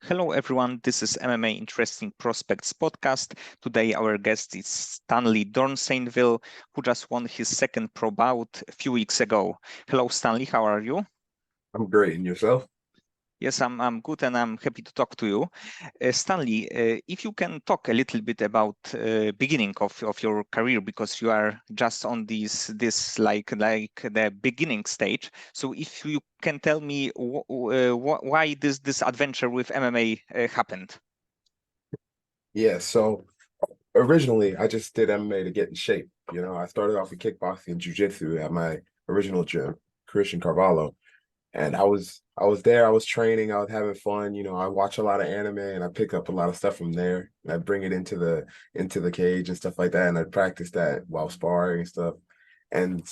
Hello, everyone. This is MMA Interesting Prospects podcast. Today, our guest is Stanley Dorsainvil, who just won his second pro bout a few weeks ago. Hello, Stanley. How are you? I'm great. And yourself? Yes, I'm good, and I'm happy to talk to you. Stanley, if you can talk a little bit about beginning of your career, because you are just on this like the beginning stage. So if you can tell me why this adventure with MMA happened. Yeah. So originally, I just did MMA to get in shape. I started off with kickboxing and jujitsu at my original gym, Christian Carvalho, and I was there. I was training. I was having fun. I watch a lot of anime and I pick up a lot of stuff from there. And I bring it into the cage and stuff like that. And I practice that while sparring and stuff. And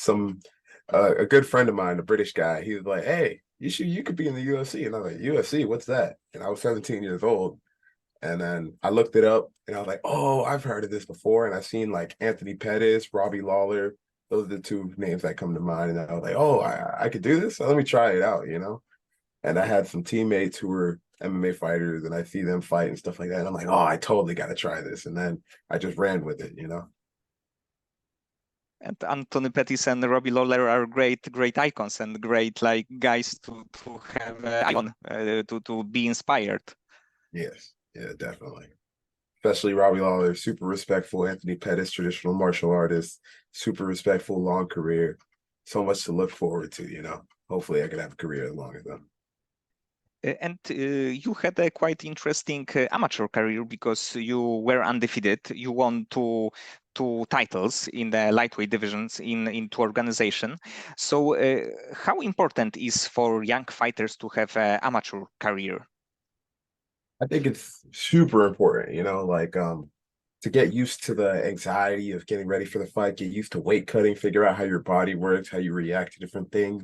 a good friend of mine, a British guy, he was like, "Hey, you could be in the UFC." And I was like, "UFC, what's that?" And I was 17 years old. And then I looked it up and I was like, oh, I've heard of this before. And I've seen like Anthony Pettis, Robbie Lawler. Those are the two names that come to mind. And I was like, oh, I could do this. So let me try it out. And I had some teammates who were MMA fighters and I see them fight and stuff like that. And I'm like, oh, I totally got to try this. And then I just ran with it. And Anthony Pettis and Robbie Lawler are great icons and great like guys to have icon to be inspired. Yes. Yeah, definitely. Especially Robbie Lawler, super respectful. Anthony Pettis, traditional martial artist, super respectful, long career. So much to look forward to. Hopefully I could have a career as long as them. And you had a quite interesting amateur career because you were undefeated. You won two titles in the lightweight divisions in two organization. So how important is for young fighters to have an amateur career? I think it's super important, like to get used to the anxiety of getting ready for the fight, get used to weight cutting, figure out how your body works, how you react to different things,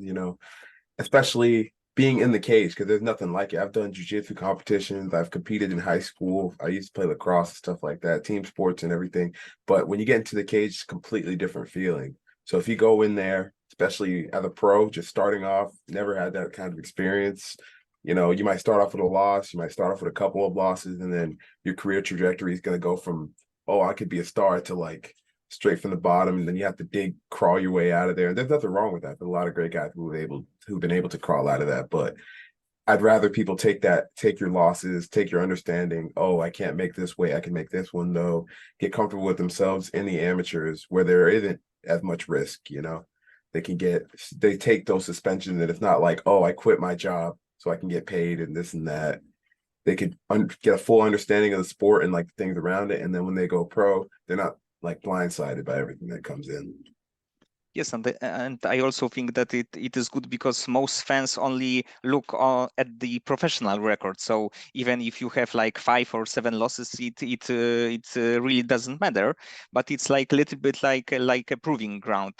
especially being in the cage because there's nothing like it. I've done jujitsu competitions, I've competed in high school, I used to play lacrosse and stuff like that, team sports and everything. But when you get into the cage, it's a completely different feeling. So if you go in there, especially as a pro, just starting off, never had that kind of experience, you might start off with a loss, you might start off with a couple of losses, and then your career trajectory is going to go from, oh, I could be a star to like straight from the bottom, and then you have to crawl your way out of there. And there's nothing wrong with that. There's a lot of great guys who've been able to crawl out of that. But I'd rather people take your losses, take your understanding. Oh, I can't make this weight. I can make this one though. Get comfortable with themselves in the amateurs where there isn't as much risk. They take those suspensions and it's not like, oh, I quit my job so I can get paid and this and that. They could get a full understanding of the sport and like things around it. And then when they go pro, they're not like blindsided by everything that comes in. Yes, and I also think that it is good because most fans only look at the professional record. So even if you have like 5 or 7 losses, it really doesn't matter. But it's like a little bit like a proving ground.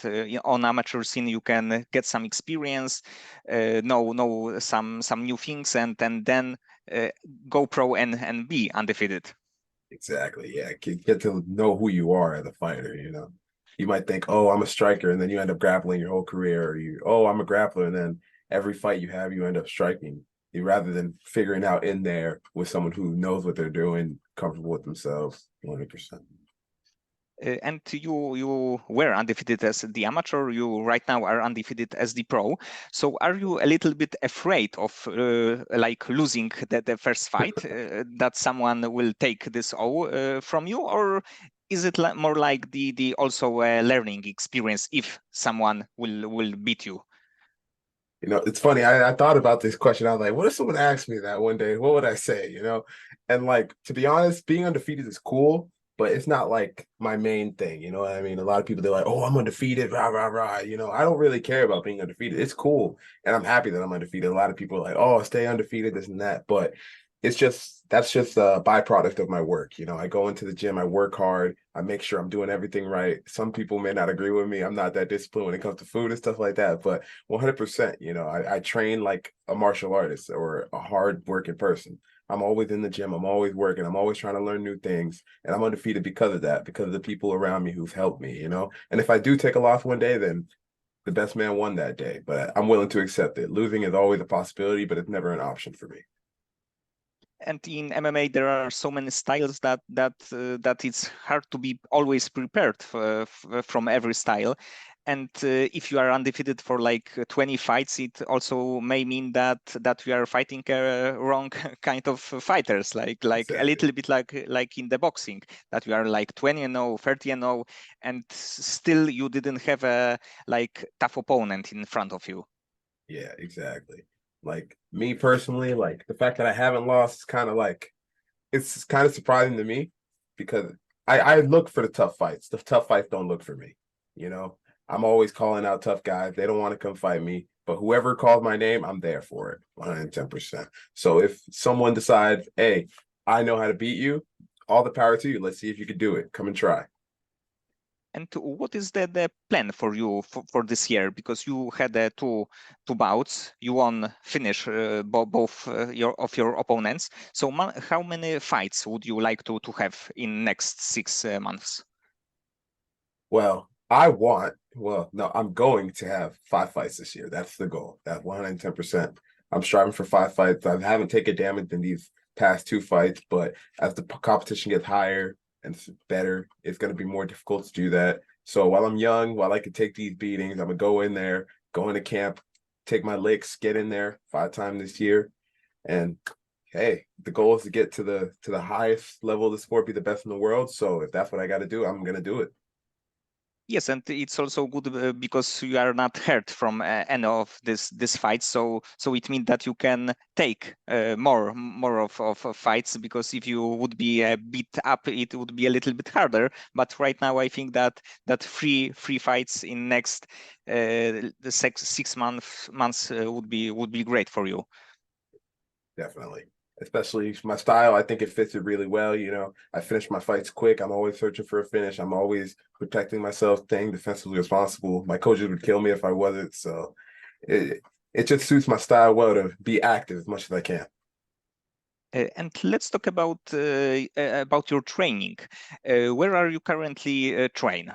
On amateur scene, you can get some experience, know some new things, and then uh, go pro and be undefeated. Exactly. Yeah. Get to know who you are as a fighter. You might think, oh, I'm a striker, and then you end up grappling your whole career, or oh, I'm a grappler, and then every fight you have, you end up striking. Rather than figuring out in there with someone who knows what they're doing, comfortable with themselves, 100%. And you were undefeated as the amateur. You right now are undefeated as the pro. So are you a little bit afraid of like losing the first fight that someone will take this all from you, or is it more like the also a learning experience if someone will beat you? It's funny. I thought about this question. I was like, what if someone asked me that one day? What would I say? And like, to be honest, being undefeated is cool, but it's not like my main thing. You know what I mean? A lot of people, they're like, oh, I'm undefeated, rah, rah, rah. I don't really care about being undefeated. It's cool. And I'm happy that I'm undefeated. A lot of people are like, oh, stay undefeated, this and that. But that's just a byproduct of my work. I go into the gym, I work hard, I make sure I'm doing everything right. Some people may not agree with me. I'm not that disciplined when it comes to food and stuff like that, but 100%, I train like a martial artist or a hard working person. I'm always in the gym, I'm always working, I'm always trying to learn new things, and I'm undefeated because of that, because of the people around me who've helped me. And if I do take a loss one day, then the best man won that day, but I'm willing to accept it. Losing is always a possibility, but it's never an option for me. And in MMA, there are so many styles that it's hard to be always prepared from every style. And if you are undefeated for like 20 fights, it also may mean that we are fighting wrong kind of fighters, like a Exactly. little bit like in the boxing, that you are like 20-0, 30-0, and still you didn't have a like tough opponent in front of you. Yeah, exactly. Like me personally, like the fact that I haven't lost is kind of like it's kind of surprising to me because I look for the tough fights. The tough fights don't look for me. You know, I'm always calling out tough guys. They don't want to come fight me, but whoever calls my name, I'm there for it 110%. So if someone decides, hey, I know how to beat you, all the power to you. Let's see if you can do it. Come and try. And what is the plan for you for this year? Because you had two bouts, you won finish both your opponents. So how many fights would you like to have in next 6 months? Well, I'm going to have 5 fights this year. That's the goal. That 110%. I'm striving for 5 fights. I haven't taken damage in these past 2 fights, but as the competition gets higher and better, it's going to be more difficult to do that. So while I'm young, while I can take these beatings, I'm going to go in there, go into camp, take my licks, get in there 5 times this year. And hey, the goal is to get to the highest level of the sport, be the best in the world. So if that's what I got to do, I'm going to do it. Yes, and it's also good because you are not hurt from any of this fight. So it means that you can take more of fights, because if you would be beat up, it would be a little bit harder. But right now, I think that three fights in next the 6 months would be great for you. Definitely. Especially my style, I think it fits it really well. You know, I finish my fights quick. I'm always searching for a finish. I'm always protecting myself, staying defensively responsible. My coaches would kill me if I wasn't. So it just suits my style well to be active as much as I can. And let's talk about your training. Where are you currently train?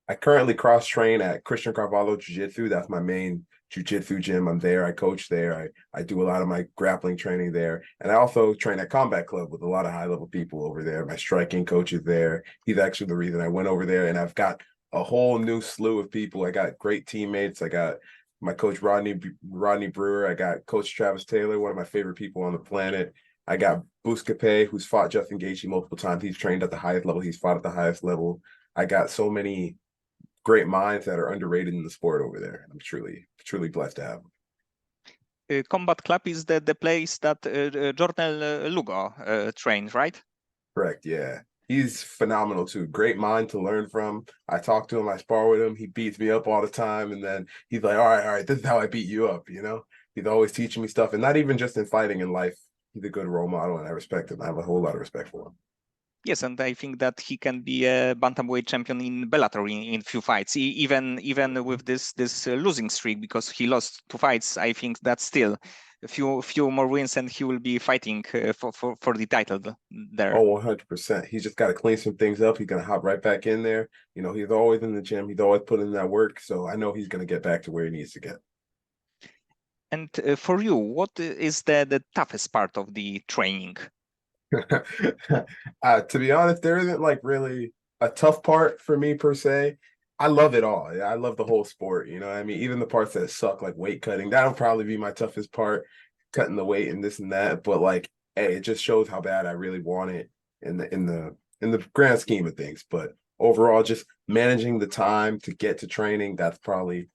I currently cross train at Christian Carvalho Jiu Jitsu. That's my main Jiu Jitsu gym. I'm there. I coach there. I do a lot of my grappling training there. And I also train at Combat Club with a lot of high level people over there. My striking coach is there. He's actually the reason I went over there. And I've got a whole new slew of people. I got great teammates. I got my coach Rodney Brewer. I got Coach Travis Taylor, one of my favorite people on the planet. I got Buscape, who's fought Justin Gaethje multiple times. He's trained at the highest level. He's fought at the highest level. I got so many great minds that are underrated in the sport over there. I'm truly blessed to have them. Combat Club is the place that Jordan Lugo trains, right? Correct. Yeah. He's phenomenal too. Great mind to learn from. I talk to him, I spar with him. He beats me up all the time. And then he's like, all right, this is how I beat you up. You know, he's always teaching me stuff, and not even just in fighting, in life. He's a good role model, and I respect him. I have a whole lot of respect for him. Yes, and I think that he can be a bantamweight champion in Bellator in few fights, even with this losing streak, because he lost 2 fights. I think that still a few more wins, and he will be fighting for the title there. Oh, 100%. He's just got to clean some things up. He's going to hop right back in there. You know, he's always in the gym. He's always putting in that work. So I know he's going to get back to where he needs to get. And for you, what is the toughest part of the training? To be honest, there isn't like really a tough part for me per se. I love it all. I love the whole sport. You know, I mean, even the parts that suck, like weight cutting, that'll probably be my toughest part, cutting the weight and this and that. But like, hey, it just shows how bad I really want it in the grand scheme of things. But overall, just managing the time to get to training, that's probably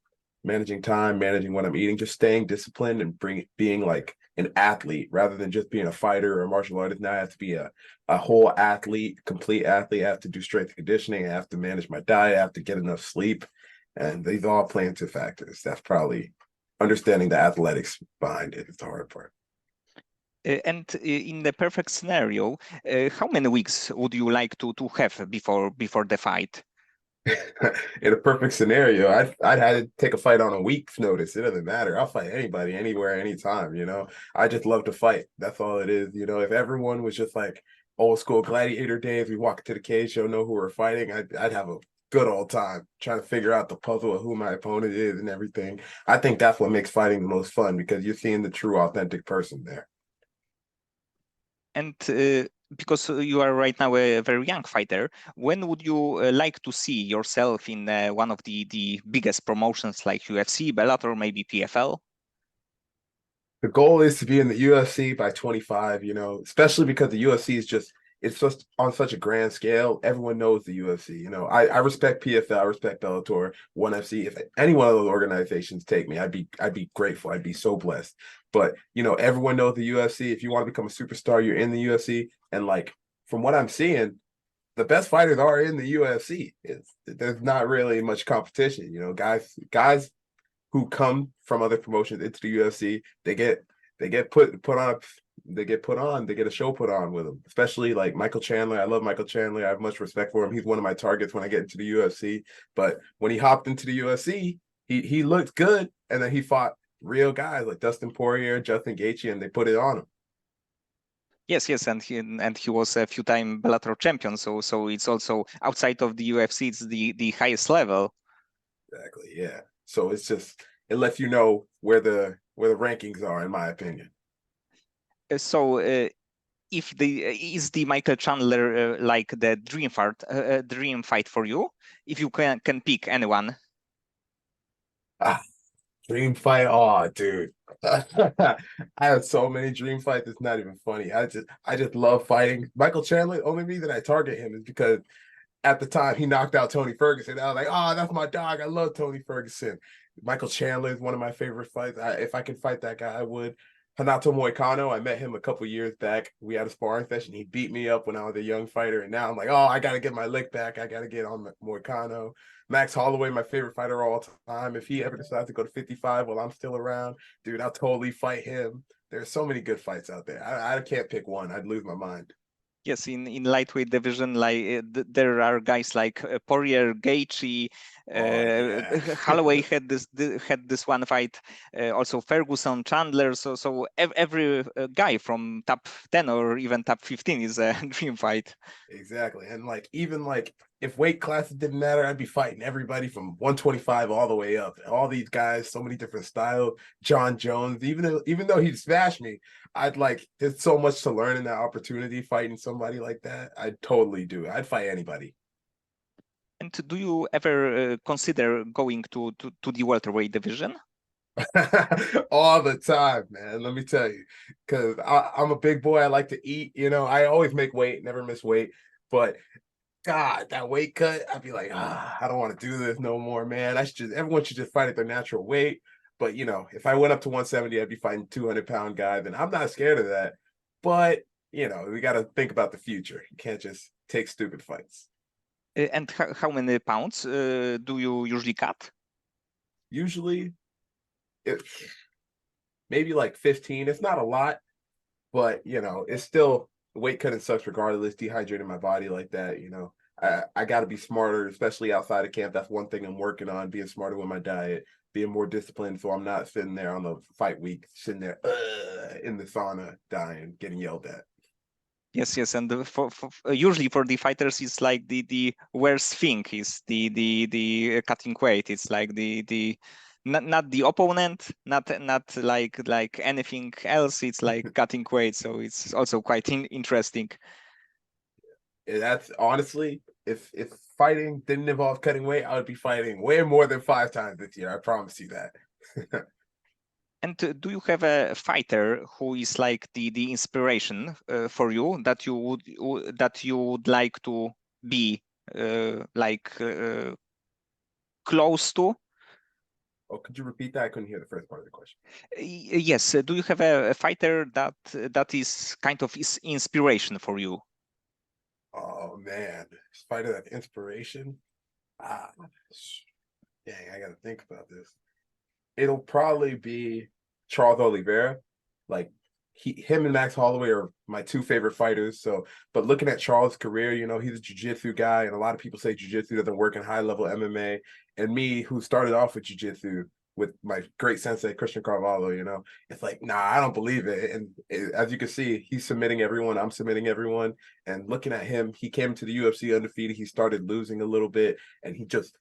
managing time, managing what I'm eating, just staying disciplined and being like an athlete rather than just being a fighter or a martial artist. Now I have to be a whole athlete, complete athlete. I have to do strength conditioning. I have to manage my diet. I have to get enough sleep. And these all play into factors. That's probably understanding the athletics behind it is the hard part. And in the perfect scenario, how many weeks would you like to have before the fight? In a perfect scenario, I'd had to take a fight on a week's notice. It doesn't matter. I'll fight anybody, anywhere, anytime. You know, I just love to fight. That's all it is. You know, if everyone was just like old school gladiator days, we walk into the cage, you'll know who we're fighting. I'd have a good old time trying to figure out the puzzle of who my opponent is and everything. I think that's what makes fighting the most fun because you're seeing the true, authentic person there. And because you are right now a very young fighter, when would you like to see yourself in one of the biggest promotions like UFC, Bellator, maybe PFL? The goal is to be in the UFC by 25, especially because the UFC is it's just on such a grand scale. Everyone knows the UFC. I respect PFL, I respect Bellator, ONE FC. If any one of those organizations take me, I'd be grateful. I'd be so blessed. But everyone knows the UFC. If you want to become a superstar, you're in the UFC. And like from what I'm seeing, the best fighters are in the UFC. There's not really much competition. Guys who come from other promotions into the UFC, they get a show put on with them. Especially like Michael Chandler. I love Michael Chandler. I have much respect for him. He's one of my targets when I get into the UFC. But when he hopped into the UFC, he looked good, and then he fought real guys like Dustin Poirier, Justin Gaethje, and they put it on him. Yes, yes, and he was a few-time Bellator champion. So it's also outside of the UFC, it's the highest level. Exactly. Yeah. So it lets you know where the rankings are, in my opinion. So if is the Michael Chandler like the dream fight for you? If you can pick anyone. Ah, dream fight. Oh, dude. I have so many dream fights. It's not even funny. I just love fighting. Michael Chandler, the only reason I target him is because at the time he knocked out Tony Ferguson. I was like, oh, that's my dog. I love Tony Ferguson. Michael Chandler is one of my favorite fights. If I could fight that guy, I would. Hanato Moicano, I met him a couple years back. We had a sparring session. He beat me up when I was a young fighter, and now I'm like, oh, I got to get my lick back. I got to get on Moicano. Max Holloway, my favorite fighter of all time. If he ever decides to go to 55 while I'm still around, dude, I'll totally fight him. There's so many good fights out there. I can't pick one. I'd lose my mind. Yes, in lightweight division, like there are guys like Poirier, Gaethje, Oh yeah. Holloway had this one fight. Also Ferguson, Chandler. So every guy from top 10 or even top 15 is a dream fight. Exactly. And like even like if weight classes didn't matter, I'd be fighting everybody from 125 all the way up. All these guys, so many different styles. John Jones, even though he'd smash me, I'd like there's so much to learn in that opportunity fighting somebody like that. I'd totally do it. I'd fight anybody. And do you ever consider going to the welterweight division? All the time, man. Let me tell you, because I'm a big boy. I like to eat. I always make weight, never miss weight. But God, that weight cut, I'd be like, I don't want to do this no more, man. Everyone should just fight at their natural weight. But if I went up to 170, I'd be fighting 200-pound guys, and I'm not scared of that. But we got to think about the future. You can't just take stupid fights. And how many pounds do you usually cut? Usually, it maybe like 15. It's not a lot, but it's still weight cutting sucks regardless. Dehydrating my body like that, I got to be smarter, especially outside of camp. That's one thing I'm working on: being smarter with my diet, being more disciplined, so I'm not sitting there on the fight week, sitting there in the sauna, dying, getting yelled at. Yes, yes, and usually for the fighters, it's like the worst thing is the cutting weight. It's like the not the opponent, not like anything else. It's like cutting weight, so it's also quite interesting. That's honestly, if fighting didn't involve cutting weight, I would be fighting way more than 5 times this year. I promise you that. And do you have a fighter who is like the inspiration for you that you would like to be like close to? Oh, could you repeat that? I couldn't hear the first part of the question. Yes. Do you have a fighter that is kind of is inspiration for you? Oh man, fighter that inspiration. Ah, dang, I gotta think about this. It'll probably be Charles Oliveira. Like him and Max Holloway are my two favorite fighters. So, but looking at Charles' career, he's a jiu-jitsu guy, and a lot of people say jiu-jitsu doesn't work in high-level MMA. And me, who started off with jiu-jitsu with my great sensei Christian Carvalho, it's like, nah, I don't believe it. And as you can see, he's submitting everyone. I'm submitting everyone. And looking at him, he came to the UFC undefeated. He started losing a little bit, and he just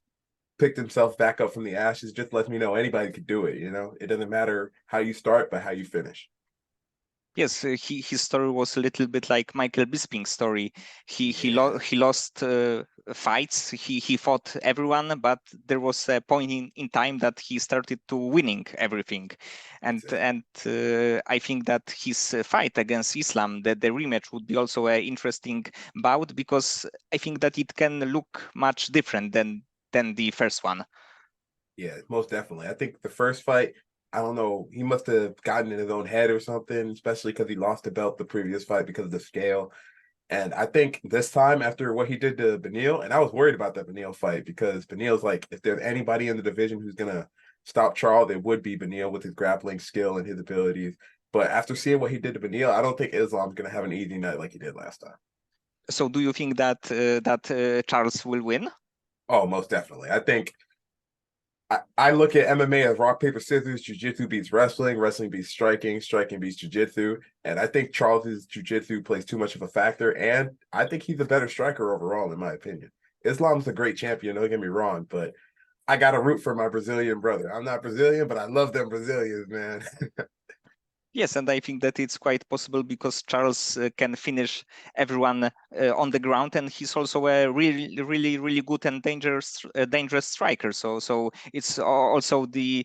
picked himself back up from the ashes. Just lets me know anybody could do it. It doesn't matter how you start, but how you finish. Yes, his story was a little bit like Michael Bisping's story. Yeah, He lost fights. He fought everyone, but there was a point in time that he started to winning everything, exactly. and I think that his fight against Islam, the rematch, would be also an interesting bout, because I think that it can look much different than the first one. Yeah, most definitely. I think the first fight, I don't know, he must have gotten in his own head or something, especially because he lost the belt the previous fight because of the scale. And I think this time, after what he did to Beneil, and I was worried about that Beneil fight because Beneil's like, if there's anybody in the division who's gonna stop Charles, it would be Beneil with his grappling skill and his abilities. But after seeing what he did to Beneil, I don't think Islam's gonna have an easy night like he did last time. So, do you think that Charles will win? Oh, most definitely. I think I look at MMA as rock, paper, scissors. Jiu-jitsu beats wrestling. Wrestling beats striking. Striking beats jiu-jitsu. And I think Charles's jiu-jitsu plays too much of a factor. And I think he's a better striker overall, in my opinion. Islam's a great champion, don't get me wrong, but I got to root for my Brazilian brother. I'm not Brazilian, but I love them Brazilians, man. Yes, and I think that it's quite possible because Charles can finish everyone on the ground, and he's also a really good and dangerous striker. So it's also the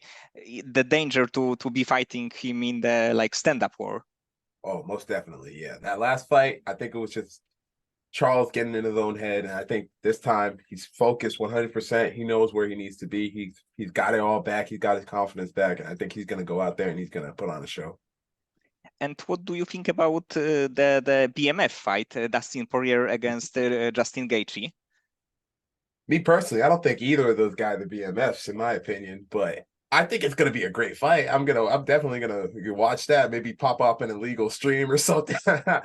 danger to be fighting him in the like stand-up war. Oh, most definitely. Yeah. That last fight, I think it was just Charles getting in his own head, and I think this time he's focused 100%. He knows where he needs to be. He's got it all back. He's got his confidence back, and I think he's going to go out there and he's going to put on a show. And what do you think about the BMF fight, Dustin Poirier against Justin Gaethje? Me personally, I don't think either of those guys are BMFs, in my opinion, but I think it's going to be a great fight. I'm definitely going to watch that. Maybe pop up an illegal stream or something. I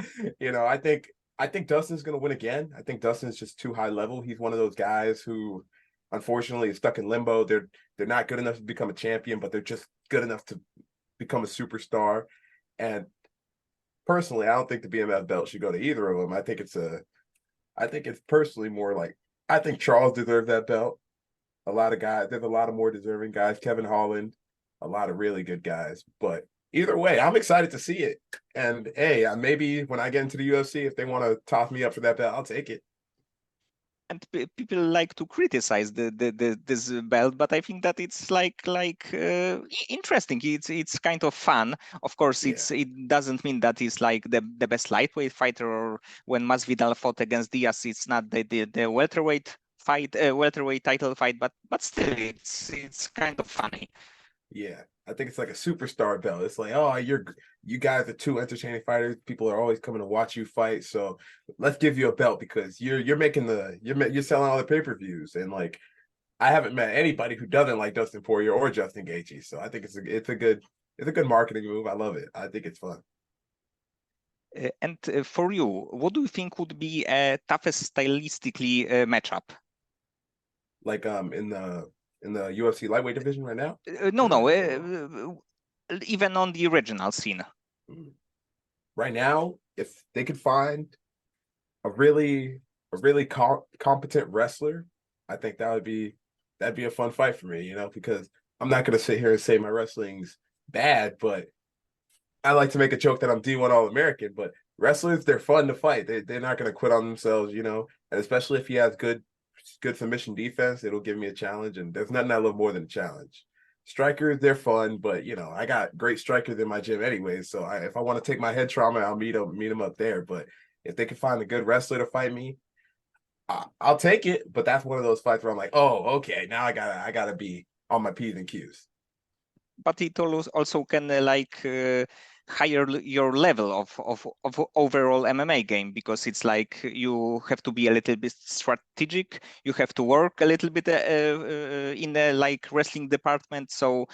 think Dustin's going to win again. I think Dustin's just too high level. He's one of those guys who, unfortunately, is stuck in limbo. They're not good enough to become a champion, but they're just good enough to become a superstar. And personally, I don't think the BMF belt should go to either of them. I think it's personally more like I think Charles deserved that belt. A lot of guys, there's a lot of more deserving guys. Kevin Holland, a lot of really good guys. But either way, I'm excited to see it. And hey, maybe when I get into the UFC, if they want to toss me up for that belt, I'll take it. And people like to criticize this belt, but I think that it's interesting. It's kind of fun. Of course, Yeah, it doesn't mean that it's like the best lightweight fighter, or when Masvidal fought against Diaz, it's not the welterweight fight, welterweight title fight, but still, it's kind of funny. yeah. I think it's like a superstar belt. It's like, oh, you guys are two entertaining fighters. People are always coming to watch you fight. So let's give you a belt because you're making you're selling all the pay-per-views. And like I haven't met anybody who doesn't like Dustin Poirier or Justin Gaethje. So I think it's a good marketing move. I love it. I think it's fun. And for you, what do you think would be a toughest stylistically matchup? Like in the UFC lightweight division right now. No, even on the original scene. Mm. Right now, if they could find a really competent wrestler, I think that'd be a fun fight for me, because I'm not gonna sit here and say my wrestling's bad, but I like to make a joke that I'm D1 All American, but wrestlers, they're fun to fight. They're not gonna quit on themselves, and especially if he has good submission defense, it'll give me a challenge. And there's nothing I love more than a challenge. Strikers, they're fun, but I got great strikers in my gym anyway. So if I want to take my head trauma, I'll meet them up there. But if they can find a good wrestler to fight me, I'll take it. But that's one of those fights where I'm like, oh, okay, now I gotta be on my P's and Q's. But it also can higher your level of overall MMA game, because it's like you have to be a little bit strategic. You have to work a little bit in the like wrestling department. So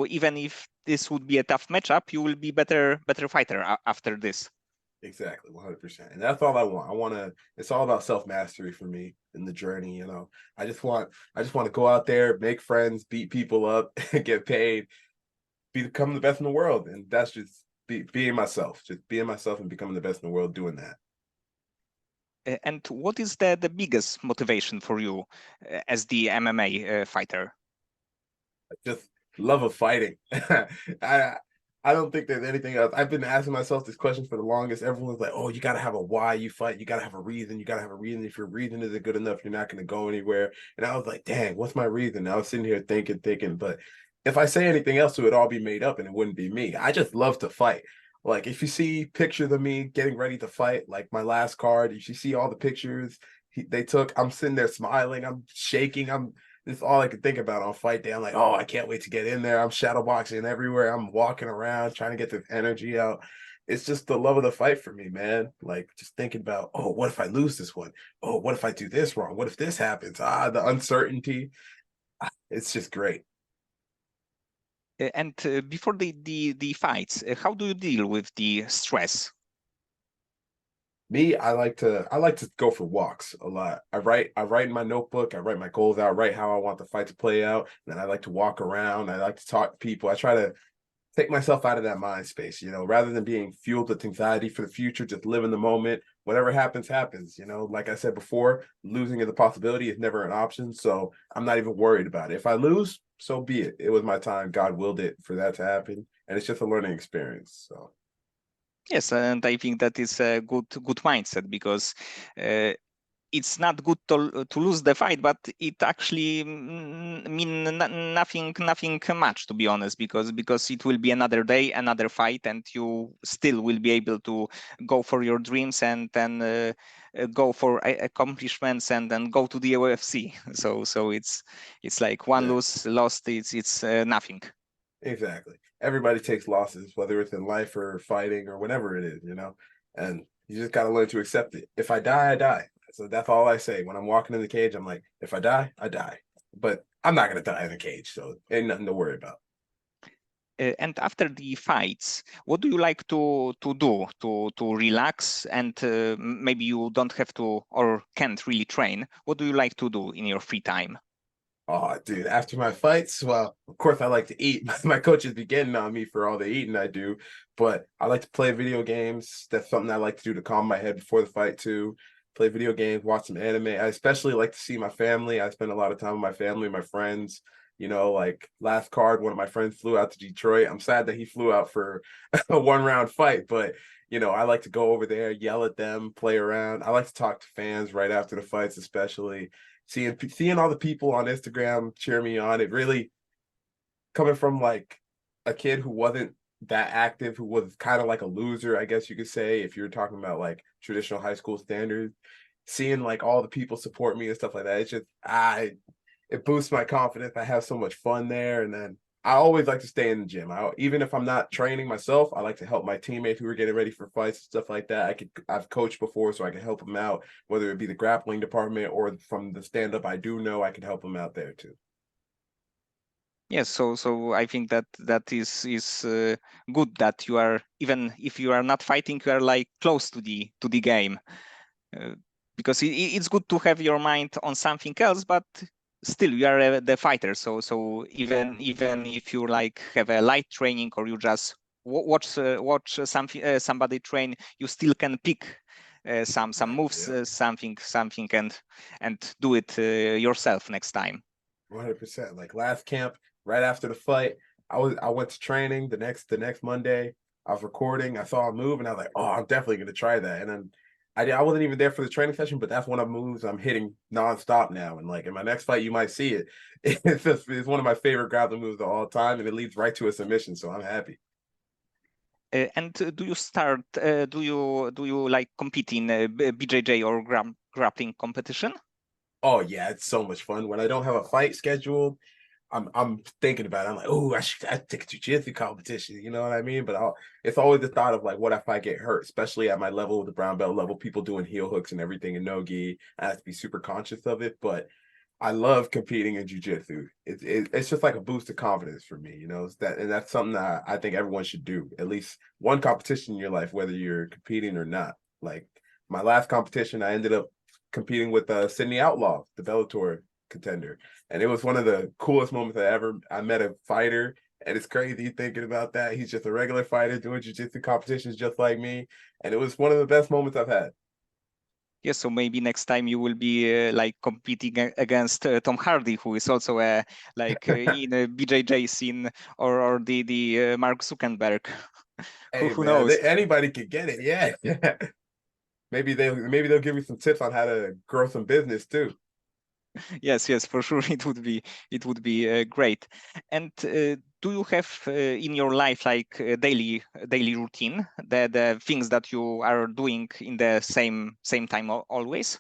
even if this would be a tough matchup, you will be better fighter after this. Exactly, 100%. And that's all I want. It's all about self-mastery for me in the journey, I just want to go out there, make friends, beat people up, get paid, become the best in the world. And that's just being myself, just being myself and becoming the best in the world doing that. And what is the biggest motivation for you as the MMA fighter? Just love of fighting. I I don't think there's anything else. I've been asking myself this question for the longest. Everyone's like, "Oh, you got to have a why you fight. You got to have a reason. You got to have a reason. If your reason isn't good enough, you're not going to go anywhere." And I was like, "Dang, what's my reason?" And I was sitting here thinking. But if I say anything else, it would all be made up, and it wouldn't be me. I just love to fight. Like if you see pictures of me getting ready to fight, like my last card, if you see all the pictures they took, I'm sitting there smiling, I'm shaking, this is all I could think about on fight day. I'm like, oh, I can't wait to get in there. I'm shadowboxing everywhere. I'm walking around trying to get this energy out. It's just the love of the fight for me, man. Like just thinking about, oh, what if I lose this one? Oh, what if I do this wrong? What if this happens? The uncertainty. It's just great. And before the fights, how do you deal with the stress? Me, I like to go for walks a lot. I write in my notebook, I write my goals out, write how I want the fight to play out, and then I like to walk around. I like to talk to people. I try to take myself out of that mind space, rather than being fueled with anxiety for the future, just live in the moment. Whatever happens, happens. Like I said before, losing is a possibility, is never an option. So I'm not even worried about it. If I lose, so be it. It was my time. God willed it for that to happen. And it's just a learning experience. So Yes, and I think that is a good mindset because it's not good to lose the fight, but it actually mean nothing much, to be honest, because it will be another day, another fight, and you still will be able to go for your dreams and then go for accomplishments and then go to the UFC. So it's like one yeah. lose lost. It's nothing. Exactly. Everybody takes losses, whether it's in life or fighting or whatever it is. And you just got to learn to accept it. If I die, I die. So that's all I say. When I'm walking in the cage, I'm like, if I die, I die. But I'm not going to die in the cage. So ain't nothing to worry about. And after the fights, what do you like to do to relax and maybe you don't have to or can't really train? What do you like to do in your free time? Oh, dude, after my fights, well, of course I like to eat. My coaches be getting on me for all the eating I do, but I like to play video games. That's something I like to do to calm my head before the fight too. Play video games, watch some anime. I especially like to see my family. I spend a lot of time with my family, my friends. Like last card, one of my friends flew out to Detroit. I'm sad that he flew out for a 1 round fight, but I like to go over there, yell at them, play around. I like to talk to fans right after the fights, especially seeing all the people on Instagram cheer me on. It really coming from like a kid who wasn't that active, who was kind of like a loser, I guess you could say, if you're talking about like traditional high school standards. Seeing like all the people support me and stuff like that, it's just it boosts my confidence. I have so much fun there, and then I always like to stay in the gym. Even if I'm not training myself, I like to help my teammates who are getting ready for fights and stuff like that. I've coached before, so I can help them out, whether it be the grappling department or from the stand up. I do know I can help them out there too. Yes, so I think that is good that you are, even if you are not fighting, you are like close to the game. Uh, because it's good to have your mind on something else, but still you are the fighter. So even if you like have a light training or you just watch somebody train, you still can pick some Right. moves, Yep. something and do it yourself next time. 100%. Like last camp, right after the fight, I went to training the next Monday. I was recording. I saw a move, and I was like, "Oh, I'm definitely gonna try that." And then I wasn't even there for the training session, but that's one of the moves I'm hitting nonstop now. And like in my next fight, you might see it. It's one of my favorite grappling moves of all time, and it leads right to a submission. So I'm happy. And do you start? Do you like compete in BJJ or grappling competition? Oh yeah, it's so much fun. When I don't have a fight scheduled, I'm thinking about it. I'm like, oh, I take a jujitsu competition. You know what I mean? But it's always the thought of like, what if I get hurt? Especially at my level, the brown belt level, people doing heel hooks and everything in no gi. I have to be super conscious of it. But I love competing in jujitsu. It's just like a boost of confidence for me. And that's something that I think everyone should do. At least one competition in your life, whether you're competing or not. Like my last competition, I ended up competing with Sydney Outlaw, the Bellator contender, and it was one of the coolest moments I met a fighter. And it's crazy thinking about that. He's just a regular fighter doing jiu-jitsu competitions just like me. And it was one of the best moments I've had. Yes, so maybe next time you will be like competing against Tom Hardy, who is also like in a BJJ scene, or the Mark Zuckerberg. Hey Who man, knows? anybody could get it. Yeah, yeah. Maybe they'll give you some tips on how to grow some business too. Yes, yes, for sure. It would be great. And do you have in your life like a daily routine, the things that you are doing in the same time always?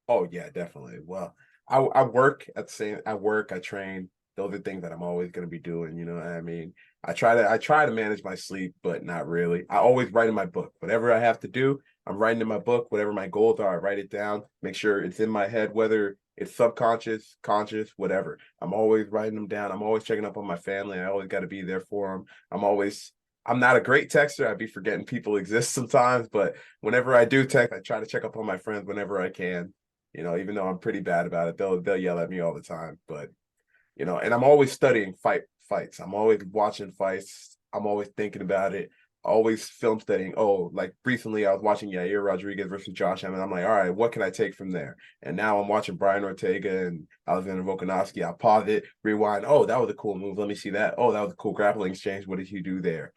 Oh yeah, definitely. Well, I work at the same. I work. I train. Those are things that I'm always going to be doing. You know what I mean? I try to manage my sleep, but not really. I always write in my book. Whatever I have to do, I'm writing in my book. Whatever my goals are, I write it down. Make sure it's in my head, whether it's subconscious, conscious, whatever. I'm always writing them down. I'm always checking up on my family. I always got to be there for them. I'm not a great texter. I'd be forgetting people exist sometimes, but whenever I do text, I try to check up on my friends whenever I can. Even though I'm pretty bad about it, they'll yell at me all the time. But and I'm always studying fights. I'm always watching fights. I'm always thinking about it. Always film studying. Oh, like recently I was watching Yair Rodriguez versus Josh Emmett. I'm like, all right, what can I take from there? And now I'm watching Brian Ortega and Alexander Volkanovski. I pause it, rewind. Oh, that was a cool move. Let me see that. Oh, that was a cool grappling exchange. What did he do there?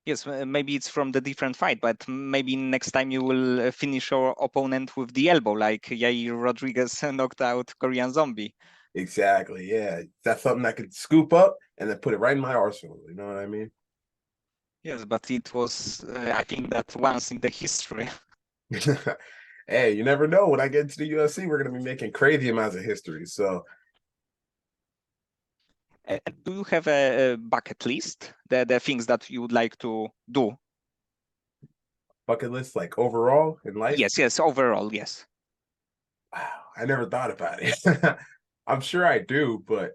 Yes, maybe it's from the different fight, but maybe next time you will finish your opponent with the elbow, like Yair Rodriguez knocked out Korean Zombie. Exactly. Yeah. That's something I could scoop up and then put it right in my arsenal. You know what I mean? Yes, but it was, I think, that once in the history. Hey, you never know. When I get into the UFC, we're going to be making crazy amounts of history. So, Do you have a bucket list, the things that you would like to do? bucket list, like overall in life, Yes, yes, overall, yes. wow, I never thought about it. I'm sure I do, but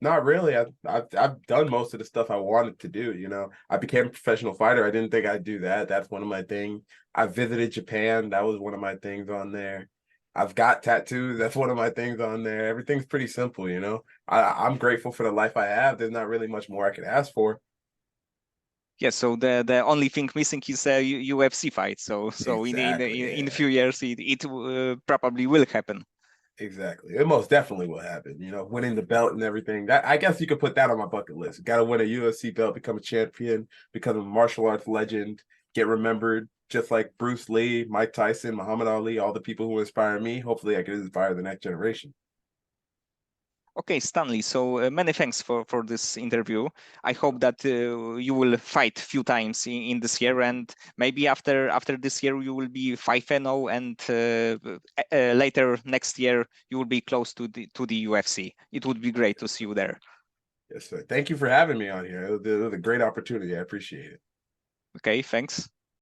not really. I've done most of the stuff I wanted to do. I became a professional fighter. I didn't think I'd do that. That's one of my things. I visited Japan. That was one of my things on there. I've got tattoos. That's one of my things on there. Everything's pretty simple. I'm grateful for the life I have. There's not really much more I could ask for. Yes, so the only thing missing is a UFC fight. So Exactly. in a Yeah. few years it probably will happen. Exactly. It most definitely will happen. Winning the belt and everything. That I guess you could put that on my bucket list. Got to win a UFC belt, become a champion, become a martial arts legend, get remembered, just like Bruce Lee, Mike Tyson, Muhammad Ali, all the people who inspire me. Hopefully, I can inspire the next generation. Okay, Stanley. So many thanks for this interview. I hope that you will fight few times in this year, and maybe after this year you will be 5-0, and later next year you will be close to the UFC. It would be great to see you there. Yes, sir. Thank you for having me on here. It was a great opportunity. I appreciate it. Okay, thanks.